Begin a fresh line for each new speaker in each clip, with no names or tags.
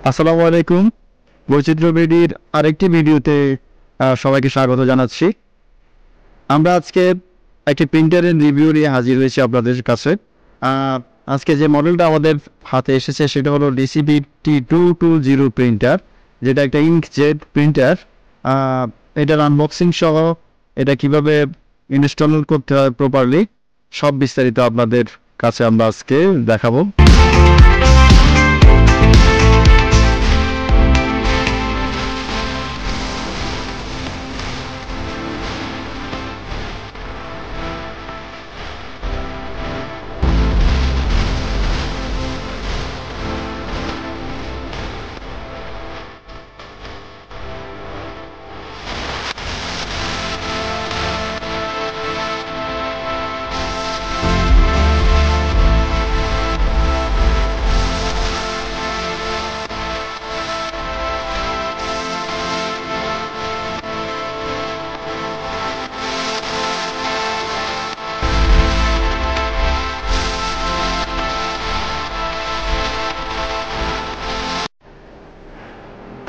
আসসালামু আলাইকুম। বৈচিত্র্য বিডির আরেকটি ভিডিওতে সবাইকে স্বাগত জানাচ্ছি। আমরা আজকে একটি প্রিন্টারের রিভিউ নিয়ে হাজির হয়েছি আপনাদের কাছে। আ আজকে যে মডেলটা আমাদের হাতে এসেছে সেটা হলো ডিসিবি T220 প্রিন্টার, যেটা একটা ইঙ্কজেট প্রিন্টার। আ এটার আনবক্সিং সহ এটা কিভাবে ইনস্টল করতে হয় প্রপারলি সব বিস্তারিত আপনাদের কাছে আমরা আজকে দেখাবো।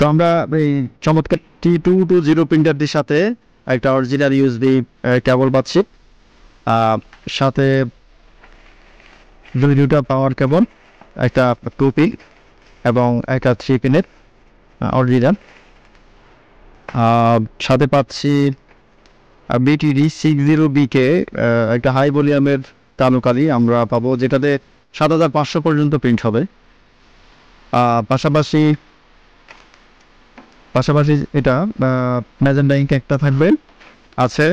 তো আমরা এই চমৎকার T220 প্রিন্টারটির সাথে একটা অরিজিনাল ইউএসবি কেবল পাচ্ছি। সাথে দুটা পাওয়ার কেবল, একটা 2 পিন এবং একটা 3 পিনের অরিজিনাল। সাথে পাচ্ছি BTD60BK, একটা হাই ভলিউমের তালুকালি আমরা পাবো, যেটাতে 7500 পর্যন্ত প্রিন্ট হবে। পাশাপাশি পাশাপাশি এটা ম্যাজেন্টা ইঙ্ক একটা থাকবে আছে।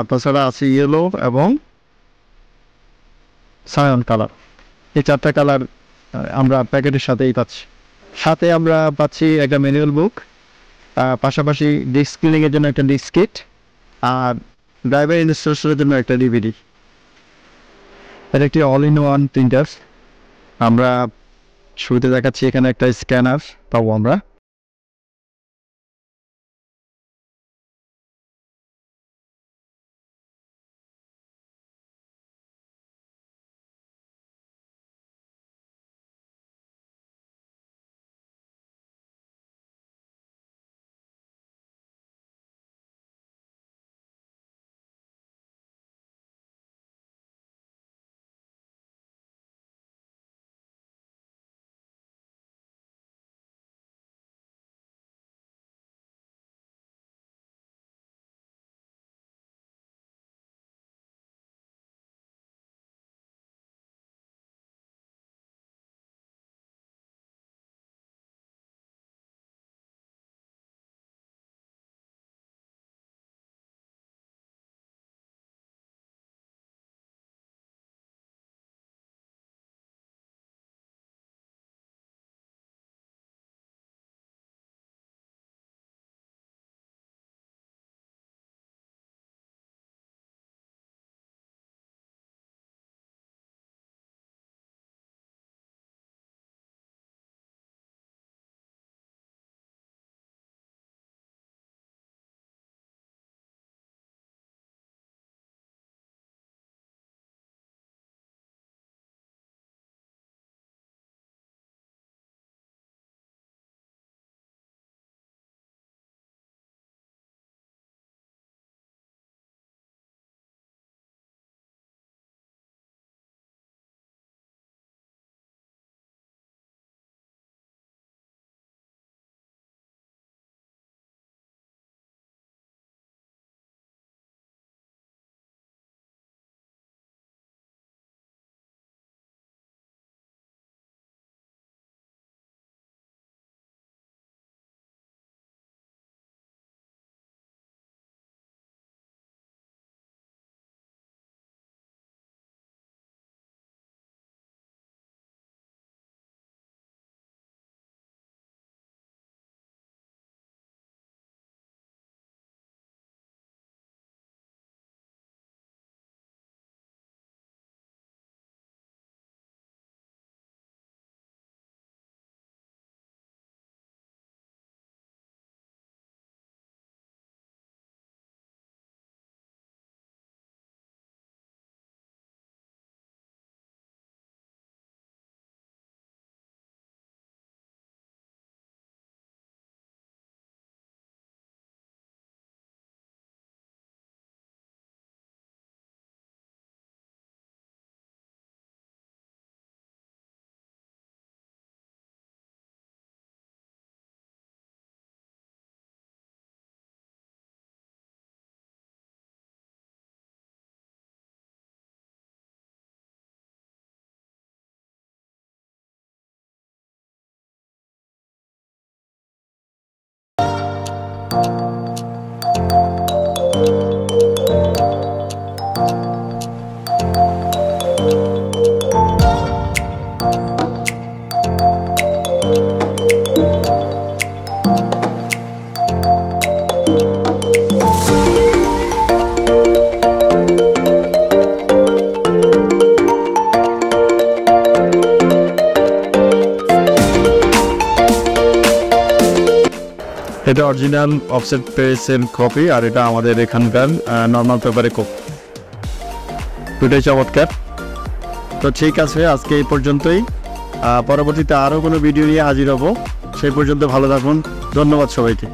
তাছাড়া আছে ইয়েলো এবং সায়ন কালার। এই 4টা কালার আমরা প্যাকেটের সাথেই পাচ্ছি। সাথে আমরা পাচ্ছি একটা ম্যানুয়াল বুক, পাশাপাশি ডিস্ক ক্লিনিংয়ের জন্য একটা ডিস্ক কিট, আর ড্রাইভার ইনস্টলেশনের জন্য একটা ডিভিডি। এটা একটি অল ইন ওয়ান প্রিন্টার। আমরা শুরুতে দেখাচ্ছি এখানে একটা স্ক্যানার পাবো আমরা। এটা অরিজিনাল অফসেট পেজের কপি, আর এটা আমাদের এখানকার নর্মাল পেপারে কপি, দুটোই চমৎকার। তো ঠিক আছে, আজকে এই পর্যন্তই। পরবর্তীতে আরও কোনো ভিডিও নিয়ে হাজির হব। সেই পর্যন্ত ভালো থাকুন। ধন্যবাদ সবাইকে।